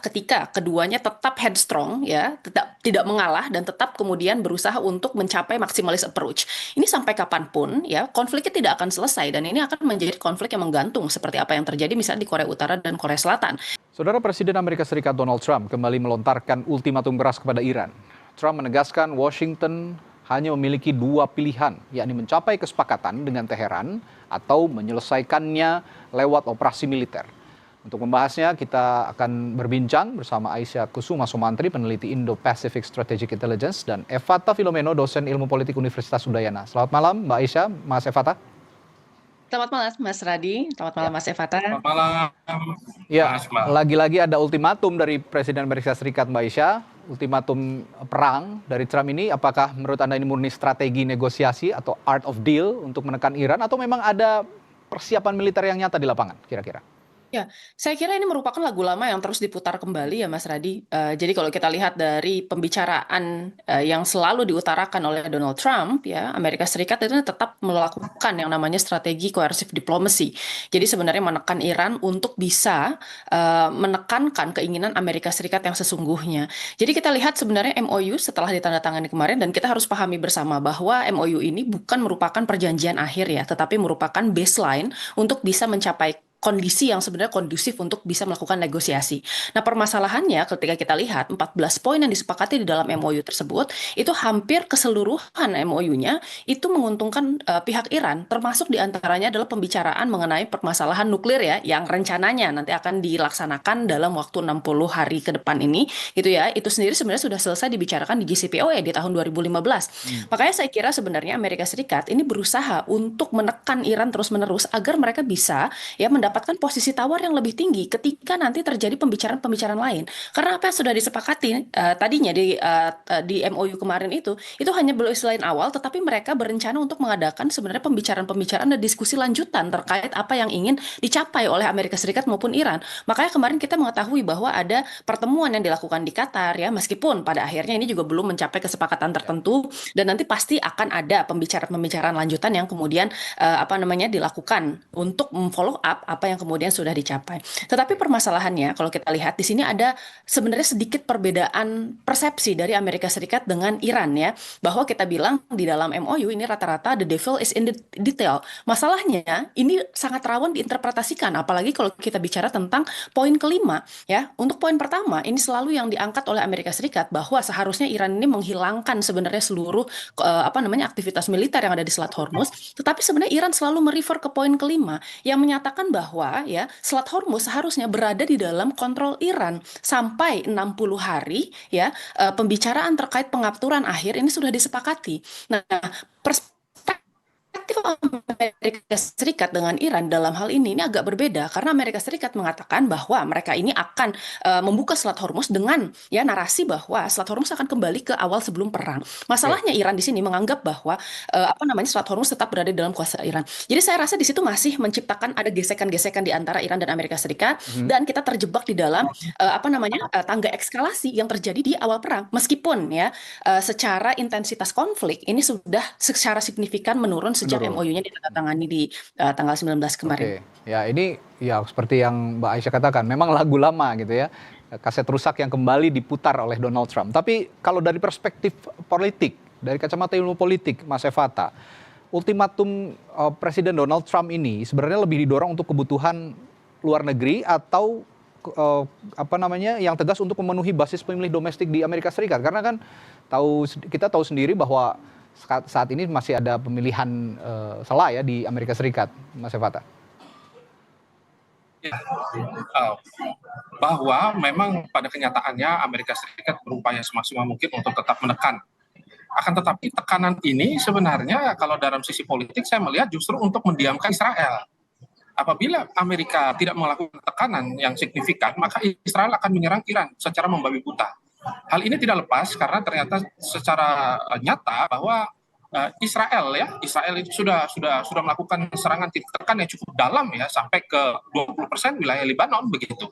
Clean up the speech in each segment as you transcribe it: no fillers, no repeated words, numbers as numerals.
ketika keduanya tetap headstrong ya, tidak mengalah dan tetap kemudian berusaha untuk mencapai maximalist approach. Ini sampai kapanpun ya konfliknya tidak akan selesai dan ini akan menjadi konflik yang menggantung seperti apa yang terjadi misalnya di Korea Utara dan Korea Selatan. Saudara Presiden Amerika Serikat Donald Trump kembali melontarkan ultimatum keras kepada Iran. Trump menegaskan Washington hanya memiliki dua pilihan, yakni mencapai kesepakatan dengan Teheran atau menyelesaikannya lewat operasi militer. Untuk membahasnya, kita akan berbincang bersama Aisyah Kusuma Sumantri, peneliti Indo-Pacific Strategic Intelligence, dan Evata Filomeno, dosen ilmu politik Universitas Udayana. Selamat malam, Mbak Aisyah, Mas Evata. Selamat malam Mas Radi, selamat malam Mas Evata. Selamat malam. Ya, lagi-lagi ada ultimatum dari Presiden Amerika Serikat, Mbak Aisyah. Ultimatum perang dari Trump ini, apakah menurut Anda ini murni strategi negosiasi atau art of deal untuk menekan Iran, atau memang ada persiapan militer yang nyata di lapangan, kira-kira? Ya, saya kira ini merupakan lagu lama yang terus diputar kembali ya Mas Radi. Jadi kalau kita lihat dari pembicaraan yang selalu diutarakan oleh Donald Trump, ya Amerika Serikat itu tetap melakukan yang namanya strategi coercive diplomacy. Jadi sebenarnya menekan Iran untuk bisa menekankan keinginan Amerika Serikat yang sesungguhnya. Jadi kita lihat sebenarnya MOU setelah ditandatangani kemarin dan kita harus pahami bersama bahwa MOU ini bukan merupakan perjanjian akhir ya, tetapi merupakan baseline untuk bisa mencapai kondisi yang sebenarnya kondusif untuk bisa melakukan negosiasi. Nah, permasalahannya ketika kita lihat 14 poin yang disepakati di dalam MOU tersebut, itu hampir keseluruhan MOU-nya itu menguntungkan pihak Iran, termasuk diantaranya adalah pembicaraan mengenai permasalahan nuklir ya, yang rencananya nanti akan dilaksanakan dalam waktu 60 hari ke depan ini, gitu ya. Itu sendiri sebenarnya sudah selesai dibicarakan di JCPOA di tahun 2015. Makanya saya kira sebenarnya Amerika Serikat ini berusaha untuk menekan Iran terus-menerus agar mereka bisa ya mendapatkan posisi tawar yang lebih tinggi ketika nanti terjadi pembicaraan-pembicaraan lain. Karena apa yang sudah disepakati tadinya di MOU kemarin itu hanya baseline awal, tetapi mereka berencana untuk mengadakan sebenarnya pembicaraan-pembicaraan dan diskusi lanjutan terkait apa yang ingin dicapai oleh Amerika Serikat maupun Iran. Makanya kemarin kita mengetahui bahwa ada pertemuan yang dilakukan di Qatar ya, meskipun pada akhirnya ini juga belum mencapai kesepakatan tertentu dan nanti pasti akan ada pembicaraan-pembicaraan lanjutan yang kemudian dilakukan untuk follow up apa yang kemudian sudah dicapai. Tetapi permasalahannya kalau kita lihat di sini ada sebenarnya sedikit perbedaan persepsi dari Amerika Serikat dengan Iran ya, bahwa kita bilang di dalam MOU ini rata-rata the devil is in the detail. Masalahnya ini sangat rawan diinterpretasikan, apalagi kalau kita bicara tentang poin kelima ya. Untuk poin pertama ini selalu yang diangkat oleh Amerika Serikat bahwa seharusnya Iran ini menghilangkan sebenarnya seluruh aktivitas militer yang ada di Selat Hormuz, tetapi sebenarnya Iran selalu merefer ke poin kelima yang menyatakan bahwa ya Selat Hormuz seharusnya berada di dalam kontrol Iran sampai 60 hari ya, pembicaraan terkait pengaturan akhir ini sudah disepakati. Nah, perspektif Amerika Serikat dengan Iran dalam hal ini agak berbeda karena Amerika Serikat mengatakan bahwa mereka ini akan membuka Selat Hormuz dengan ya narasi bahwa Selat Hormuz akan kembali ke awal sebelum perang. Masalahnya Iran di sini menganggap bahwa Selat Hormuz tetap berada dalam kuasa Iran. Jadi saya rasa di situ masih menciptakan ada gesekan-gesekan di antara Iran dan Amerika Serikat dan kita terjebak di dalam tangga eskalasi yang terjadi di awal perang. Meskipun ya secara intensitas konflik ini sudah secara signifikan menurun sejak MOU-nya ditandatangani di tanggal 19 kemarin. Oke, ya ini ya seperti yang Mbak Aisyah katakan, memang lagu lama gitu ya, kaset rusak yang kembali diputar oleh Donald Trump. Tapi kalau dari perspektif politik, dari kacamata ilmu politik, Mas Evata, ultimatum Presiden Donald Trump ini sebenarnya lebih didorong untuk kebutuhan luar negeri atau yang tegas untuk memenuhi basis pemilih domestik di Amerika Serikat? Karena kan kita tahu sendiri bahwa saat ini masih ada pemilihan sela ya di Amerika Serikat, Mas Evata. Ya, bahwa memang pada kenyataannya Amerika Serikat berupaya semaksimal mungkin untuk tetap menekan. Akan tetapi tekanan ini sebenarnya kalau dalam sisi politik saya melihat justru untuk mendiamkan Israel. Apabila Amerika tidak melakukan tekanan yang signifikan, maka Israel akan menyerang Iran secara membabi buta. Hal ini tidak lepas karena ternyata secara nyata bahwa Israel itu sudah melakukan serangan titik tekan yang cukup dalam ya, sampai ke 20% wilayah Lebanon begitu.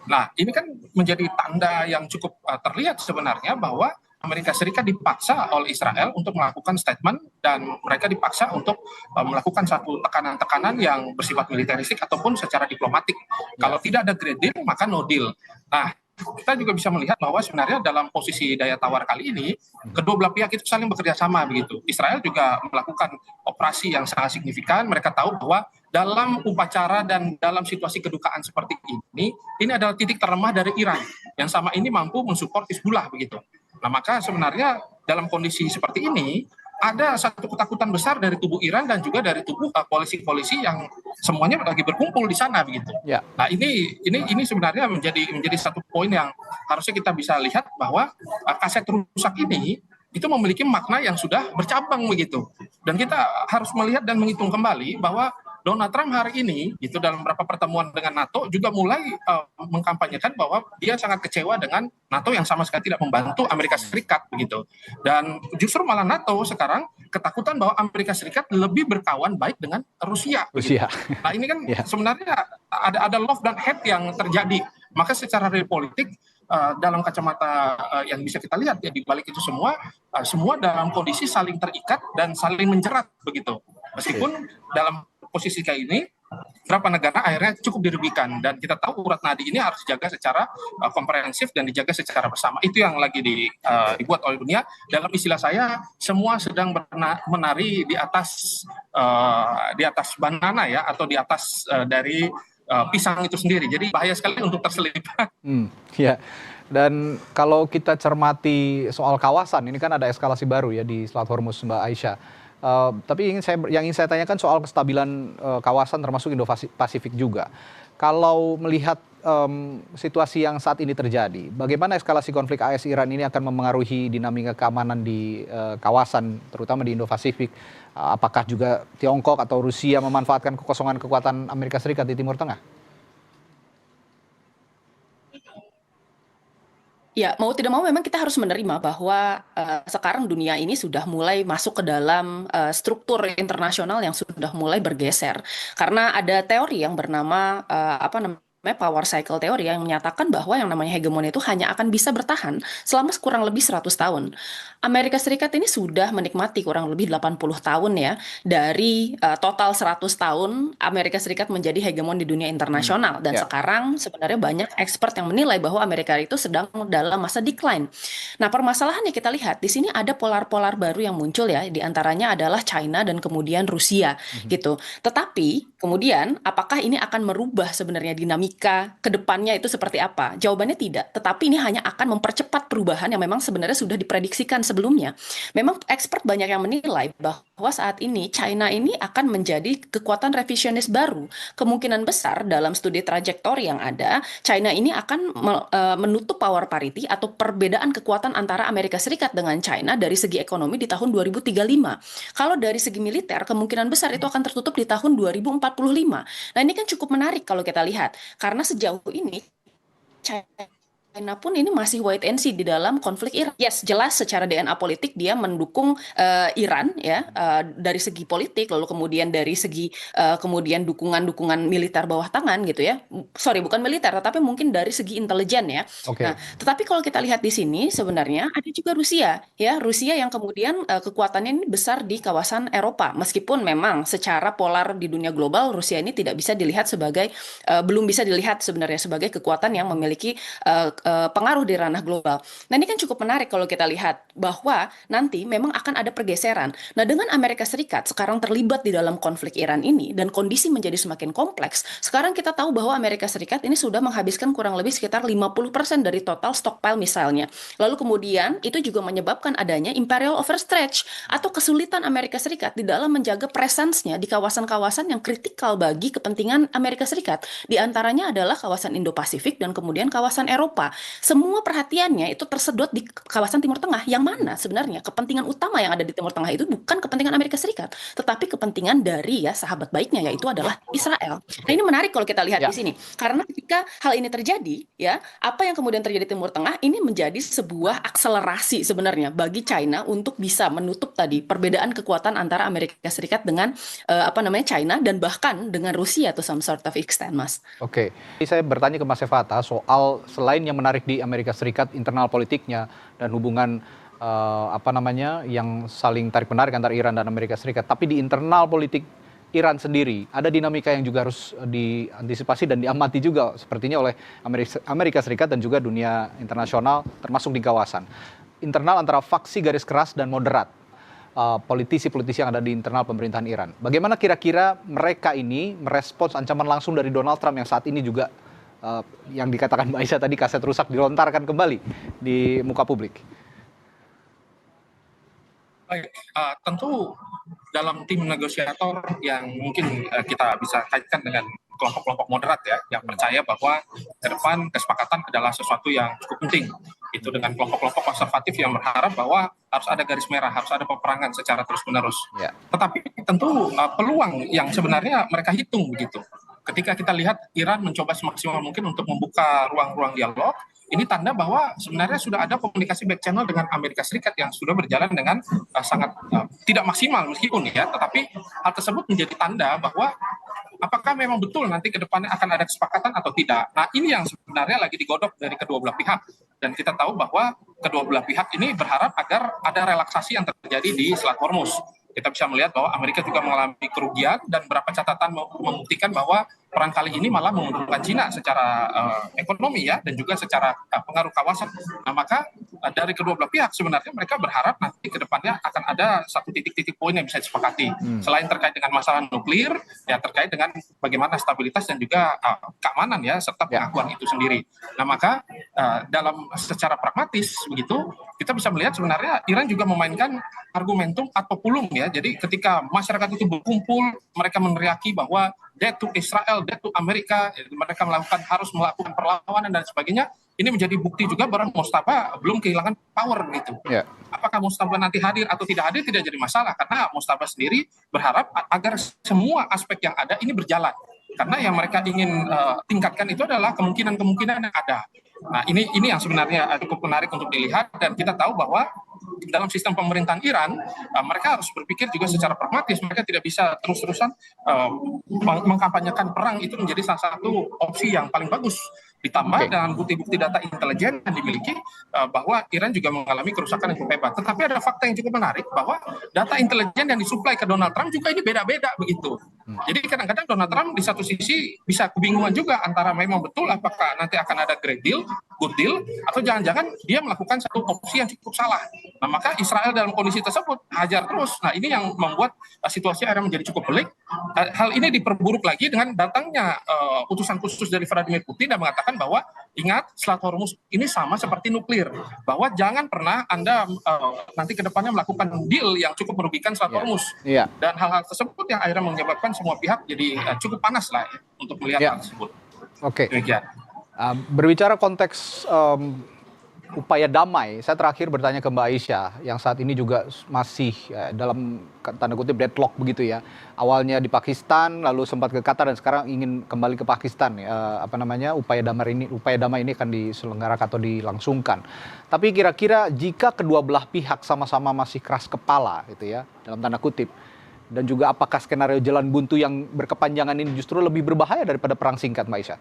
Nah, ini kan menjadi tanda yang cukup terlihat sebenarnya bahwa Amerika Serikat dipaksa oleh Israel untuk melakukan statement dan mereka dipaksa untuk melakukan satu tekanan-tekanan yang bersifat militeristik ataupun secara diplomatik. Kalau tidak ada great deal maka no deal. Nah, kita juga bisa melihat bahwa sebenarnya dalam posisi daya tawar kali ini, kedua belah pihak itu saling bekerja sama begitu. Israel juga melakukan operasi yang sangat signifikan. Mereka tahu bahwa dalam upacara dan dalam situasi kedukaan seperti ini adalah titik terlemah dari Iran yang sama ini mampu mensupport Hizbullah begitu. Nah, maka sebenarnya dalam kondisi seperti ini ada satu ketakutan besar dari tubuh Iran dan juga dari tubuh koalisi-koalisi yang semuanya lagi berkumpul di sana begitu. Ya. Nah, ini sebenarnya menjadi satu poin yang harusnya kita bisa lihat bahwa kaset rusak ini itu memiliki makna yang sudah bercabang begitu. Dan kita harus melihat dan menghitung kembali bahwa Donald Trump hari ini itu dalam beberapa pertemuan dengan NATO juga mulai mengkampanyekan bahwa dia sangat kecewa dengan NATO yang sama sekali tidak membantu Amerika Serikat begitu. Dan justru malah NATO sekarang ketakutan bahwa Amerika Serikat lebih berkawan baik dengan Rusia. Rusia. Nah, ini kan sebenarnya ada love dan hate yang terjadi. Maka secara real politik dalam kacamata yang bisa kita lihat ya di balik itu semua dalam kondisi saling terikat dan saling menjerat begitu. Meskipun dalam posisi kayak ini berapa negara akhirnya cukup dirugikan dan kita tahu urat nadi ini harus dijaga secara komprehensif dan dijaga secara bersama. Itu yang lagi dibuat oleh dunia. Dalam istilah saya semua sedang menari di atas banana ya atau di atas dari pisang itu sendiri. Jadi bahaya sekali untuk terselip. Ya. Dan kalau kita cermati soal kawasan, ini kan ada eskalasi baru ya di Selat Hormuz, Mbak Aisyah. Tapi yang ingin saya tanyakan soal kestabilan kawasan termasuk Indo-Pasifik juga. Kalau melihat situasi yang saat ini terjadi, bagaimana eskalasi konflik AS-Iran ini akan memengaruhi dinamika keamanan di kawasan, terutama di Indo-Pasifik? Apakah juga Tiongkok atau Rusia memanfaatkan kekosongan kekuatan Amerika Serikat di Timur Tengah? Ya, mau tidak mau memang kita harus menerima bahwa sekarang dunia ini sudah mulai masuk ke dalam struktur internasional yang sudah mulai bergeser. Karena ada teori yang bernama apa namanya power cycle teori yang menyatakan bahwa yang namanya hegemoni itu hanya akan bisa bertahan selama kurang lebih 100 tahun. Amerika Serikat ini sudah menikmati kurang lebih 80 tahun ya dari total 100 tahun Amerika Serikat menjadi hegemon di dunia internasional dan sekarang sebenarnya banyak expert yang menilai bahwa Amerika itu sedang dalam masa decline. Nah, permasalahannya kita lihat di sini ada polar-polar baru yang muncul ya, di antaranya adalah China dan kemudian Rusia gitu. Tetapi kemudian apakah ini akan merubah sebenarnya dinamika ke depannya itu seperti apa? Jawabannya tidak, tetapi ini hanya akan mempercepat perubahan yang memang sebenarnya sudah diprediksikan sebelumnya. Memang expert banyak yang menilai bahwa saat ini China ini akan menjadi kekuatan revisionis baru. Kemungkinan besar dalam studi trajektori yang ada, China ini akan menutup power parity atau perbedaan kekuatan antara Amerika Serikat dengan China dari segi ekonomi di tahun 2035. Kalau dari segi militer, kemungkinan besar itu akan tertutup di tahun 2045. Nah, ini kan cukup menarik kalau kita lihat, karena sejauh ini China pun ini masih wait and see di dalam konflik Iran. Yes, jelas secara DNA politik dia mendukung Iran ya dari segi politik, lalu kemudian dari segi kemudian dukungan militer bawah tangan gitu ya. Sorry, bukan militer, tetapi mungkin dari segi intelijen ya. Nah, tetapi kalau kita lihat di sini sebenarnya ada juga Rusia ya, Rusia yang kemudian kekuatannya ini besar di kawasan Eropa. Meskipun memang secara polar di dunia global Rusia ini tidak bisa dilihat sebagai belum bisa dilihat sebenarnya sebagai kekuatan yang memiliki pengaruh di ranah global. Nah, ini kan cukup menarik kalau kita lihat bahwa nanti memang akan ada pergeseran. Nah, dengan Amerika Serikat sekarang terlibat di dalam konflik Iran ini dan kondisi menjadi semakin kompleks, sekarang kita tahu bahwa Amerika Serikat ini sudah menghabiskan kurang lebih sekitar 50% dari total stockpile misalnya. Lalu kemudian itu juga menyebabkan adanya imperial overstretch atau kesulitan Amerika Serikat di dalam menjaga presence-nya di kawasan-kawasan yang kritikal bagi kepentingan Amerika Serikat. Di antaranya adalah kawasan Indo-Pasifik dan kemudian kawasan Eropa. Semua perhatiannya itu tersedot di kawasan Timur Tengah, yang mana sebenarnya kepentingan utama yang ada di Timur Tengah itu bukan kepentingan Amerika Serikat, tetapi kepentingan dari ya sahabat baiknya, yaitu adalah Israel. Nah, ini menarik kalau kita lihat di sini, karena ketika hal ini terjadi, ya apa yang kemudian terjadi di Timur Tengah ini menjadi sebuah akselerasi sebenarnya bagi China untuk bisa menutup tadi perbedaan kekuatan antara Amerika Serikat dengan China dan bahkan dengan Rusia to some sort of extent, Mas. Oke, saya bertanya ke Mas Evata soal selain yang menarik di Amerika Serikat internal politiknya dan hubungan yang saling tarik menarik antara Iran dan Amerika Serikat, tapi di internal politik Iran sendiri, ada dinamika yang juga harus diantisipasi dan diamati juga sepertinya oleh Amerika Serikat dan juga dunia internasional termasuk di kawasan. Internal antara faksi garis keras dan moderat, politisi-politisi yang ada di internal pemerintahan Iran. Bagaimana kira-kira mereka ini merespons ancaman langsung dari Donald Trump yang saat ini juga yang dikatakan Mbak Aisyah tadi kaset rusak dilontarkan kembali di muka publik? Baik, tentu dalam tim negosiator yang mungkin kita bisa kaitkan dengan kelompok-kelompok moderat ya, yang percaya bahwa ke depan kesepakatan adalah sesuatu yang cukup penting. Itu dengan kelompok-kelompok konservatif yang berharap bahwa harus ada garis merah, harus ada peperangan secara terus-menerus. Ya. Tetapi tentu peluang yang sebenarnya mereka hitung begitu. Ketika kita lihat Iran mencoba semaksimal mungkin untuk membuka ruang-ruang dialog, ini tanda bahwa sebenarnya sudah ada komunikasi back channel dengan Amerika Serikat yang sudah berjalan dengan sangat tidak maksimal meskipun ya, tetapi hal tersebut menjadi tanda bahwa apakah memang betul nanti ke depannya akan ada kesepakatan atau tidak. Nah, ini yang sebenarnya lagi digodok dari kedua belah pihak. Dan kita tahu bahwa kedua belah pihak ini berharap agar ada relaksasi yang terjadi di Selat Hormuz. Kita bisa melihat bahwa Amerika juga mengalami kerugian dan beberapa catatan membuktikan bahwa perang kali ini malah menguntungkan Cina secara ekonomi ya dan juga secara pengaruh kawasan. Nah, maka dari kedua belah pihak sebenarnya mereka berharap nanti ke depannya akan ada satu titik-titik poin yang bisa disepakati. Selain terkait dengan masalah nuklir, ya terkait dengan bagaimana stabilitas dan juga keamanan ya serta pengakuan itu sendiri. Nah, maka dalam secara pragmatis begitu kita bisa melihat sebenarnya Iran juga memainkan argumentum ad populum ya. Jadi ketika masyarakat itu berkumpul, mereka meneriaki bahwa death to Israel, death to Amerika, mereka harus melakukan perlawanan dan sebagainya. Ini menjadi bukti juga bahwa Mustafa belum kehilangan power begitu. Yeah. Apakah Mustafa nanti hadir atau tidak hadir tidak jadi masalah karena Mustafa sendiri berharap agar semua aspek yang ada ini berjalan. Karena yang mereka ingin tingkatkan itu adalah kemungkinan-kemungkinan yang ada. Nah, ini yang sebenarnya cukup menarik untuk dilihat dan kita tahu bahwa dalam sistem pemerintahan Iran, mereka harus berpikir juga secara pragmatis. Mereka tidak bisa terus-terusan mengkampanyekan perang itu menjadi salah satu opsi yang paling bagus. Ditambah dengan bukti-bukti data intelijen yang dimiliki bahwa Iran juga mengalami kerusakan yang cukup hebat. Tetapi ada fakta yang cukup menarik bahwa data intelijen yang disuplai ke Donald Trump juga ini beda-beda begitu. Jadi kadang-kadang Donald Trump di satu sisi bisa kebingungan juga antara memang betul apakah nanti akan ada great deal, good deal, atau jangan-jangan dia melakukan satu opsi yang cukup salah. Nah, maka Israel dalam kondisi tersebut hajar terus. Nah, ini yang membuat situasi akhirnya menjadi cukup pelik. Hal ini diperburuk lagi dengan datangnya utusan khusus dari Vladimir Putin dan mengatakan bahwa ingat Selat Hormuz ini sama seperti nuklir, bahwa jangan pernah Anda nanti ke depannya melakukan deal yang cukup merugikan Selat Hormuz. Dan hal-hal tersebut yang akhirnya menyebabkan semua pihak jadi cukup panas lah ya, untuk melihat hal tersebut. Oke. Berbicara konteks upaya damai, saya terakhir bertanya ke Mbak Aisyah yang saat ini juga masih dalam tanda kutip deadlock begitu ya. Awalnya di Pakistan, lalu sempat ke Qatar dan sekarang ingin kembali ke Pakistan. Upaya damai ini akan diselenggarakan atau dilangsungkan. Tapi kira-kira jika kedua belah pihak sama-sama masih keras kepala gitu ya, dalam tanda kutip, dan juga apakah skenario jalan buntu yang berkepanjangan ini justru lebih berbahaya daripada perang singkat, Mbak Aisyah?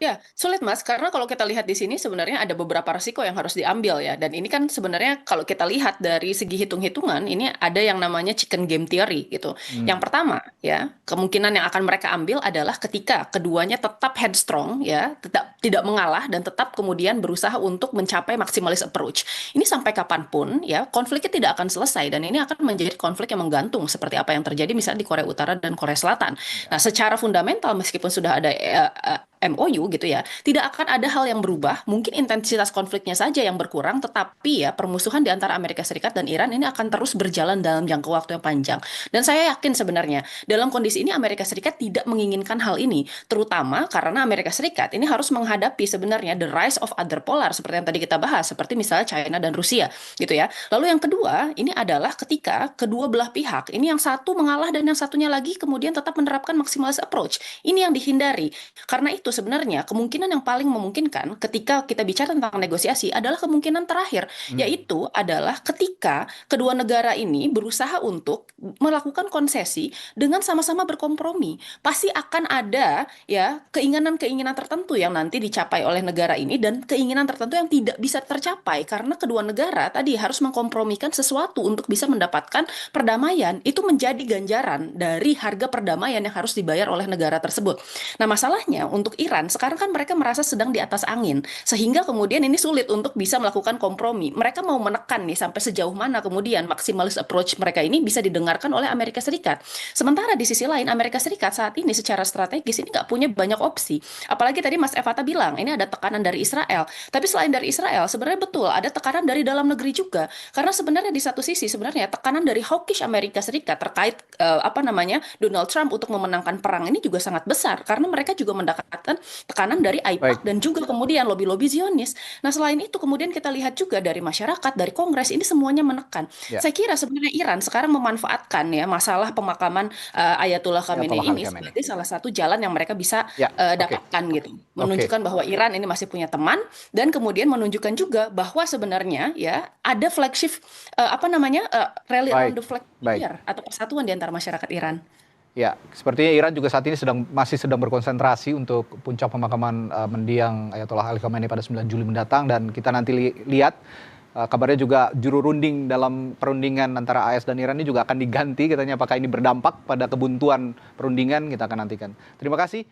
Ya, sulit Mas, karena kalau kita lihat di sini sebenarnya ada beberapa resiko yang harus diambil ya. Dan ini kan sebenarnya kalau kita lihat dari segi hitung-hitungan, ini ada yang namanya chicken game theory gitu. Yang pertama ya, kemungkinan yang akan mereka ambil adalah ketika keduanya tetap headstrong ya, tetap tidak mengalah dan tetap kemudian berusaha untuk mencapai maximalist approach. Ini sampai kapanpun ya, konfliknya tidak akan selesai dan ini akan menjadi konflik yang menggantung seperti apa yang terjadi misalnya di Korea Utara dan Korea Selatan. Nah, secara fundamental meskipun sudah ada MOU gitu ya, tidak akan ada hal yang berubah, mungkin intensitas konfliknya saja yang berkurang, tetapi ya permusuhan di antara Amerika Serikat dan Iran ini akan terus berjalan dalam jangka waktu yang panjang. Dan saya yakin sebenarnya dalam kondisi ini Amerika Serikat tidak menginginkan hal ini, terutama karena Amerika Serikat ini harus menghadapi sebenarnya the rise of other polar seperti yang tadi kita bahas, seperti misalnya China dan Rusia gitu ya. Lalu yang kedua, ini adalah ketika kedua belah pihak, ini yang satu mengalah dan yang satunya lagi kemudian tetap menerapkan maximalist approach. Ini yang dihindari. Karena itu sebenarnya kemungkinan yang paling memungkinkan ketika kita bicara tentang negosiasi adalah kemungkinan terakhir, yaitu adalah ketika kedua negara ini berusaha untuk melakukan konsesi dengan sama-sama berkompromi. Pasti akan ada ya keinginan-keinginan tertentu yang nanti dicapai oleh negara ini dan keinginan tertentu yang tidak bisa tercapai karena kedua negara tadi harus mengkompromikan sesuatu untuk bisa mendapatkan perdamaian. Itu menjadi ganjaran dari harga perdamaian yang harus dibayar oleh negara tersebut. Nah, masalahnya untuk Iran sekarang kan mereka merasa sedang di atas angin, sehingga kemudian ini sulit untuk bisa melakukan kompromi. Mereka mau menekan nih sampai sejauh mana kemudian maximalist approach mereka ini bisa didengarkan oleh Amerika Serikat. Sementara di sisi lain Amerika Serikat saat ini secara strategis ini nggak punya banyak opsi. Apalagi tadi Mas Evata bilang ini ada tekanan dari Israel. Tapi selain dari Israel sebenarnya betul ada tekanan dari dalam negeri juga. Karena sebenarnya di satu sisi sebenarnya tekanan dari hawkish Amerika Serikat terkait Donald Trump untuk memenangkan perang ini juga sangat besar karena mereka juga mendapatkan tekanan dari Baik. AIPAC dan juga kemudian lobby-lobby Zionis. Nah, selain itu kemudian kita lihat juga dari masyarakat, dari Kongres ini semuanya menekan. Ya. Saya kira sebenarnya Iran sekarang memanfaatkan ya masalah pemakaman Ayatollah Khamenei Ayatollah Ali ini Khamenei. sebagai salah satu jalan yang mereka bisa Ya, oke. dapatkan gitu. Menunjukkan bahwa Iran ini masih punya teman dan kemudian menunjukkan juga bahwa sebenarnya ya ada flagship rally around Baik, the flag baik. here atau persatuan di antara masyarakat Iran. Ya, sepertinya Iran juga saat ini masih sedang berkonsentrasi untuk puncak pemakaman mendiang Ayatollah Ali Khamenei pada 9 Juli mendatang, dan kita nanti lihat kabarnya juga juru runding dalam perundingan antara AS dan Iran ini juga akan diganti katanya. Apakah ini berdampak pada kebuntuan perundingan, kita akan nantikan. Terima kasih.